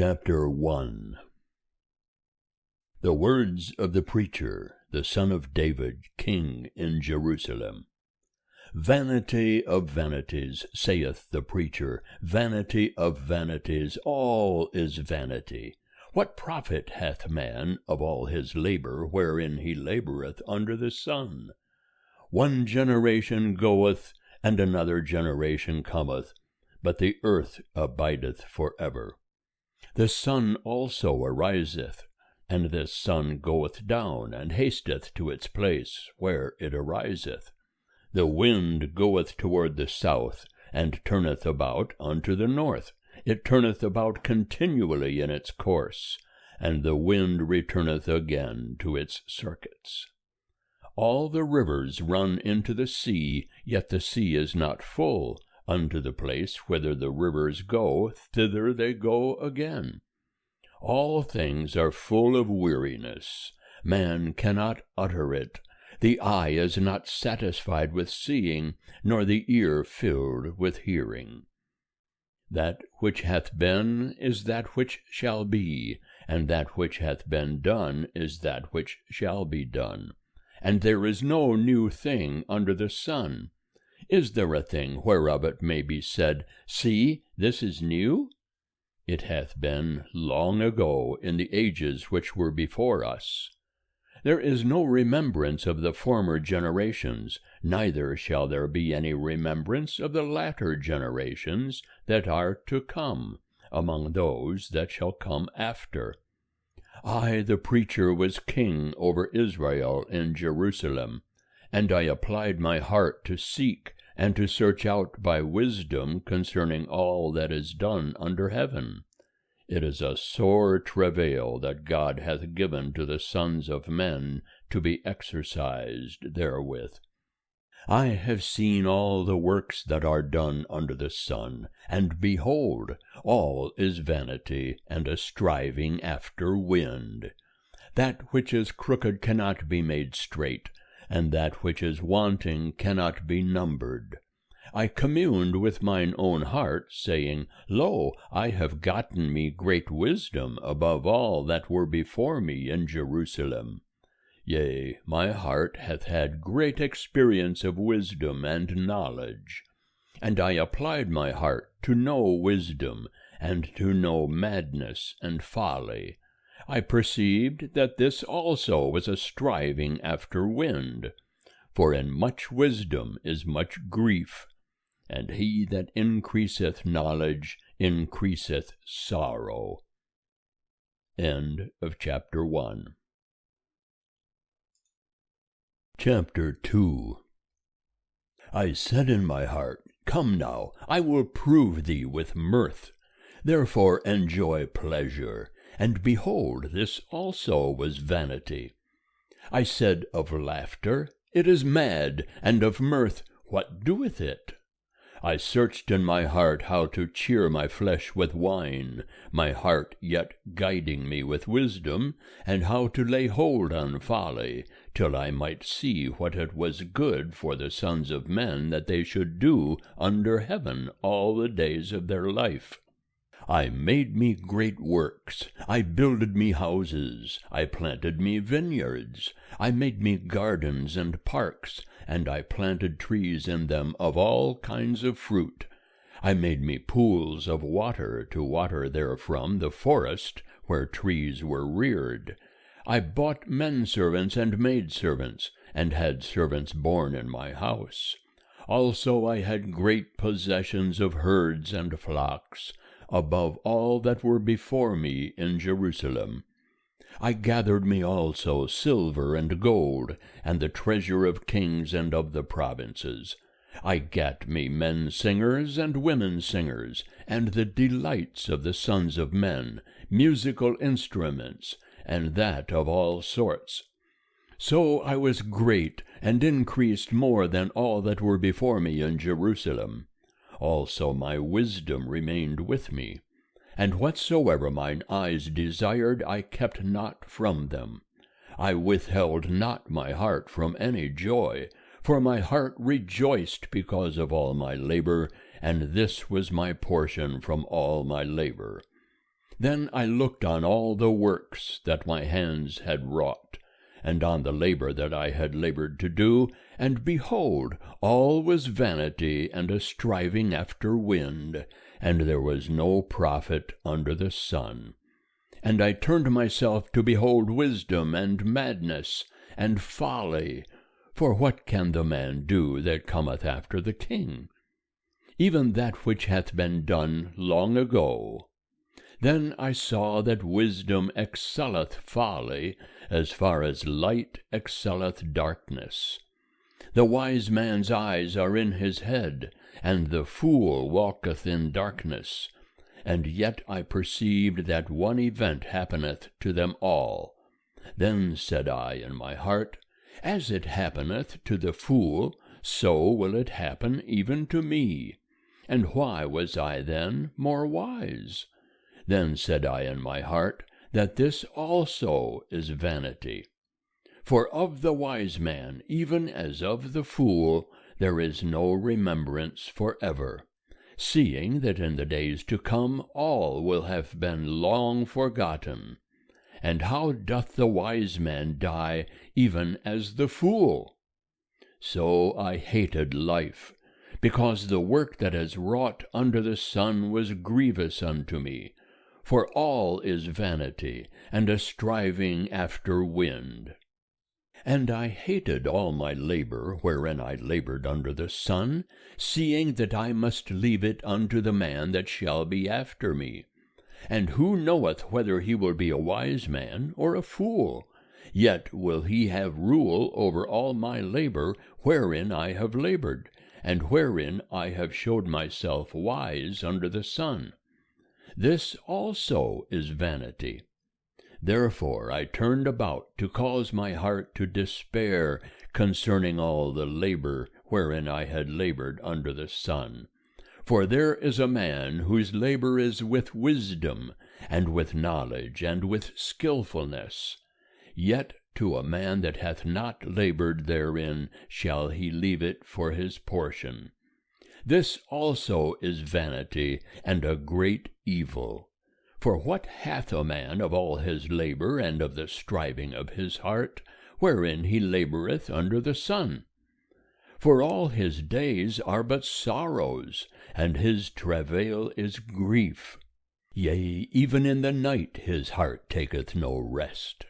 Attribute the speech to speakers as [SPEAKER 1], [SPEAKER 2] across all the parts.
[SPEAKER 1] Chapter 1. The words of the preacher, the son of David, king in Jerusalem. Vanity of vanities, saith the preacher, vanity of vanities, all is vanity. What profit hath man of all his labor wherein he laboureth under the sun? One generation goeth, and another generation cometh, but the earth abideth for ever. The sun also ariseth, and the sun goeth down, and hasteth to its place where it ariseth. The wind goeth toward the south, and turneth about unto the north. It turneth about continually in its course, and the wind returneth again to its circuits. All the rivers run into the sea, yet the sea is not full. Unto the place whither the rivers go, thither they go again. All things are full of weariness. Man cannot utter it. The eye is not satisfied with seeing, nor the ear filled with hearing. That which hath been is that which shall be, and that which hath been done is that which shall be done. And there is no new thing under the sun. Is there a thing whereof it may be said, See, this is new? It hath been long ago in the ages which were before us. There is no remembrance of the former generations, neither shall there be any remembrance of the latter generations that are to come, among those that shall come after. I, the preacher, was king over Israel in Jerusalem, and I applied my heart to seek and to search out by wisdom concerning all that is done under heaven. It is a sore travail that God hath given to the sons of men to be exercised therewith. I have seen all the works that are done under the sun, and behold, all is vanity and a striving after wind. That which is crooked cannot be made straight, and that which is wanting cannot be numbered. I communed with mine own heart, saying, Lo, I have gotten me great wisdom above all that were before me in Jerusalem. Yea, my heart hath had great experience of wisdom and knowledge. And I applied my heart to know wisdom, and to know madness and folly. I perceived that this also was a striving after wind. For in much wisdom is much grief, and he that increaseth knowledge increaseth sorrow. End of chapter 1. Chapter 2. I said in my heart, Come now, I will prove thee with mirth. Therefore enjoy pleasure. And behold, this also was vanity. I said of laughter, It is mad, and of mirth, what doeth it? I searched in my heart how to cheer my flesh with wine, my heart yet guiding me with wisdom, and how to lay hold on folly, till I might see what it was good for the sons of men that they should do under heaven all the days of their life. I made me great works, I builded me houses, I planted me vineyards, I made me gardens and parks, and I planted trees in them of all kinds of fruit. I made me pools of water to water therefrom the forest where trees were reared. I bought menservants and maidservants, and had servants born in my house. Also I had great possessions of herds and flocks, above all that were before me in Jerusalem. I gathered me also silver and gold, and the treasure of kings and of the provinces. I gat me men singers and women singers, and the delights of the sons of men, musical instruments, and that of all sorts. So I was great, and increased more than all that were before me in Jerusalem. Also my wisdom remained with me, and whatsoever mine eyes desired I kept not from them. I withheld not my heart from any joy, for my heart rejoiced because of all my labor, and this was my portion from all my labor. Then I looked on all the works that my hands had wrought, and on the labor that I had labored to do, and behold, all was vanity and a striving after wind, and there was no profit under the sun. And I turned myself to behold wisdom and madness and folly. For what can the man do that cometh after the king? Even that which hath been done long ago. Then I saw that wisdom excelleth folly, as far as light excelleth darkness. The wise man's eyes are in his head, and the fool walketh in darkness. And yet I perceived that one event happeneth to them all. Then said I in my heart, As it happeneth to the fool, so will it happen even to me. And why was I then more wise? Then said I in my heart, that this also is vanity. For of the wise man, even as of the fool, there is no remembrance forever, seeing that in the days to come all will have been long forgotten. And how doth the wise man die, even as the fool? So I hated life, because the work that is wrought under the sun was grievous unto me. For all is vanity, and a striving after wind. And I hated all my labor, wherein I labored under the sun, seeing that I must leave it unto the man that shall be after me. And who knoweth whether he will be a wise man or a fool? Yet will he have rule over all my labor, wherein I have labored, and wherein I have showed myself wise under the sun. This also is vanity. Therefore I turned about to cause my heart to despair concerning all the labor wherein I had labored under the sun. For there is a man whose labor is with wisdom, and with knowledge, and with skillfulness. Yet to a man that hath not labored therein shall he leave it for his portion. This also is vanity, and a great evil. For what hath a man of all his labor, and of the striving of his heart, wherein he laboureth under the sun? For all his days are but sorrows, and his travail is grief. Yea, even in the night his heart taketh no rest.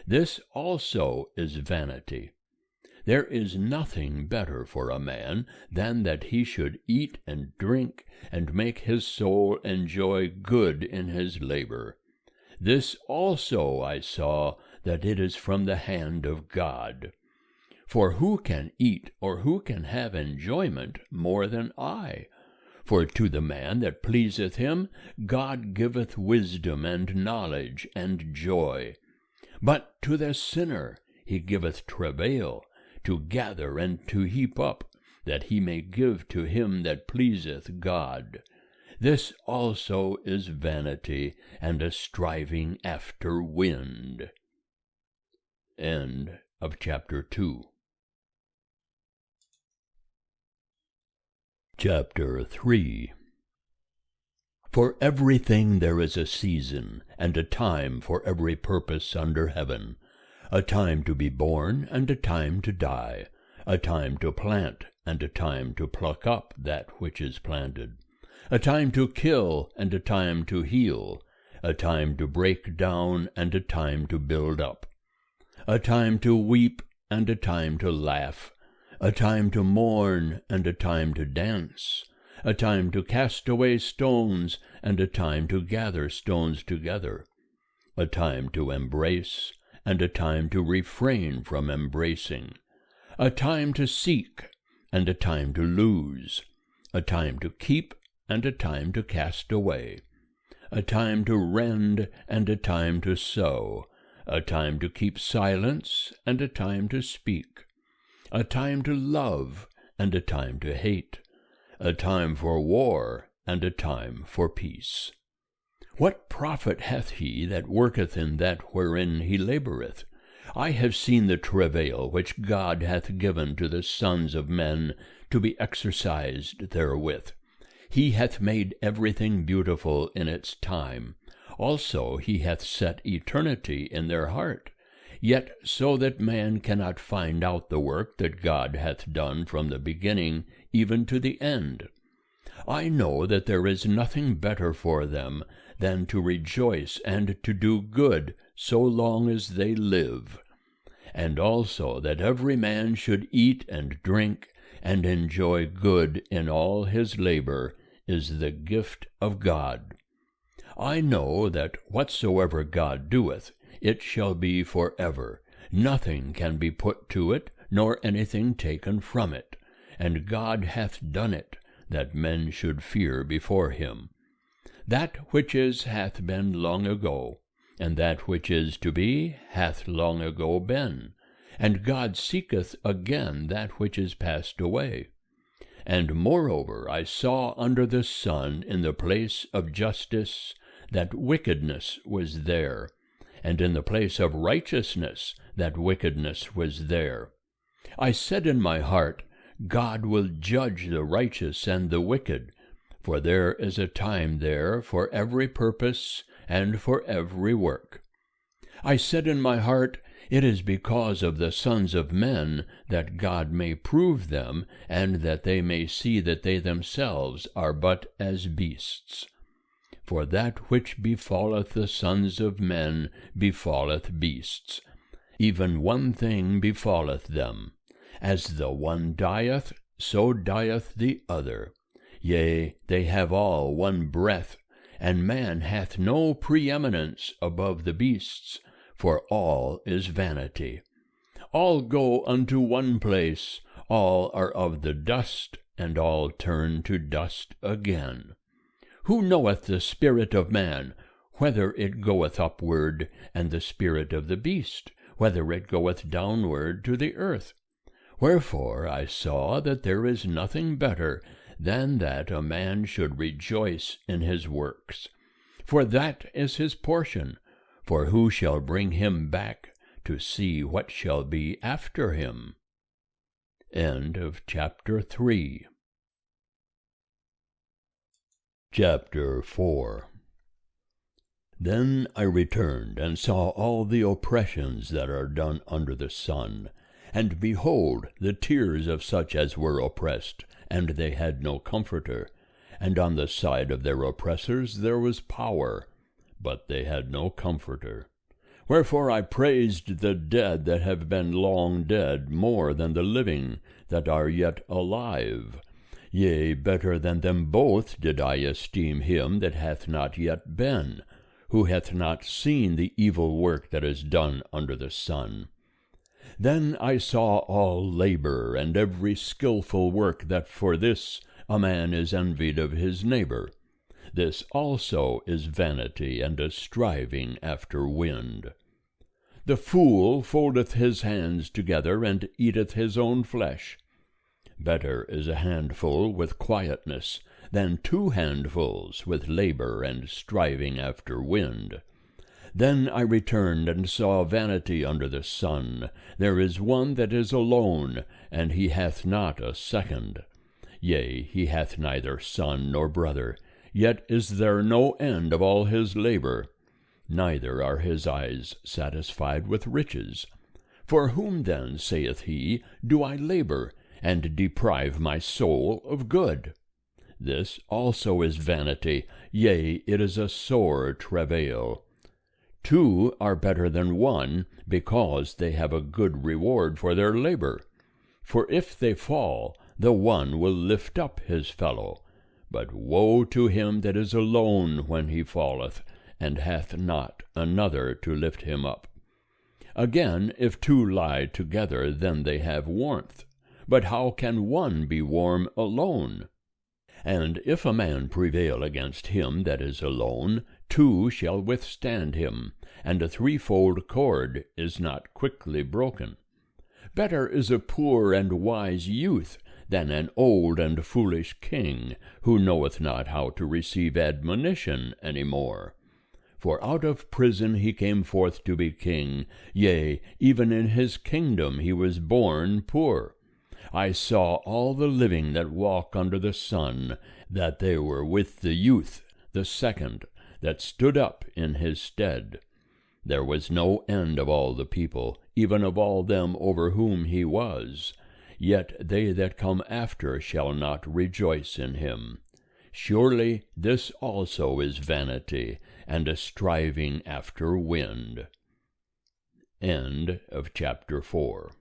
[SPEAKER 1] This also is vanity. There is nothing better for a man than that he should eat and drink, and make his soul enjoy good in his labor. This also I saw, that it is from the hand of God. For who can eat, or who can have enjoyment more than I? For to the man that pleaseth him, God giveth wisdom and knowledge and joy. But to the sinner he giveth travail, to gather and to heap up, that he may give to him that pleaseth God. This also is vanity, and a striving after wind. End of chapter 2. Chapter 3. For everything there is a season, and a time for every purpose under heaven, a time to be born, and a time to die, a time to plant, and a time to pluck up that which is planted, a time to kill, and a time to heal, a time to break down, and a time to build up, a time to weep, and a time to laugh, a time to mourn, and a time to dance, a time to cast away stones, and a time to gather stones together, a time to embrace, and a time to refrain from embracing, a time to seek, and a time to lose, a time to keep, and a time to cast away, a time to rend, and a time to sow, a time to keep silence, and a time to speak, a time to love, and a time to hate, a time for war, and a time for peace. What profit hath he that worketh in that wherein he laboureth? I have seen the travail which God hath given to the sons of men to be exercised therewith. He hath made everything beautiful in its time. Also he hath set eternity in their heart, yet so that man cannot find out the work that God hath done from the beginning even to the end. I know that there is nothing better for them than to rejoice and to do good so long as they live, and also that every man should eat and drink and enjoy good in all his labor is the gift of God. I know that whatsoever God doeth, it shall be forever. Nothing can be put to it, nor anything taken from it. And God hath done it, that men should fear before him. That which is hath been long ago, and that which is to be hath long ago been. And God seeketh again that which is passed away. And moreover I saw under the sun in the place of justice that wickedness was there, and in the place of righteousness that wickedness was there. I said in my heart, God will judge the righteous and the wicked, for there is a time there for every purpose and for every work. I said in my heart, it is because of the sons of men that God may prove them, and that they may see that they themselves are but as beasts. For that which befalleth the sons of men befalleth beasts. Even one thing befalleth them. As the one dieth, so dieth the other. Yea, they have all one breath, and man hath no preeminence above the beasts, for all is vanity. All go unto one place, all are of the dust, and all turn to dust again. Who knoweth the spirit of man, whether it goeth upward, and the spirit of the beast, whether it goeth downward to the earth? Wherefore I saw that there is nothing better than that a man should rejoice in his works. For that is his portion, for who shall bring him back to see what shall be after him? End of chapter 3. Chapter 4. Then I returned, and saw all the oppressions that are done under the sun. And behold, the tears of such as were oppressed, and they had no comforter. And on the side of their oppressors there was power, but they had no comforter. Wherefore I praised the dead that have been long dead more than the living that are yet alive. Yea, better than them both did I esteem him that hath not yet been, who hath not seen the evil work that is done under the sun. Then I saw all labor and every skillful work, that for this a man is envied of his neighbor. This also is vanity and a striving after wind. The fool foldeth his hands together, and eateth his own flesh. Better is a handful with quietness than 2 handfuls with labor and striving after wind. Then I returned and saw vanity under the sun. There is one that is alone, and he hath not a second. Yea, he hath neither son nor brother, yet is there no end of all his labor. Neither are his eyes satisfied with riches. For whom then, saith he, do I labor, and deprive my soul of good? This also is vanity, yea, it is a sore travail. 2 are better than 1, because they have a good reward for their labor. For if they fall, the one will lift up his fellow. But woe to him that is alone when he falleth, and hath not another to lift him up. Again, if 2 lie together, then they have warmth. But how can one be warm alone? And if a man prevail against him that is alone, 2 shall withstand him, and a 3-fold cord is not quickly broken. Better is a poor and wise youth than an old and foolish king, who knoweth not how to receive admonition any more. For out of prison he came forth to be king, yea, even in his kingdom he was born poor. I saw all the living that walk under the sun, that they were with the youth, the second, that stood up in his stead. There was no end of all the people, even of all them over whom he was. Yet they that come after shall not rejoice in him. Surely this also is vanity, and a striving after wind. End of chapter 4.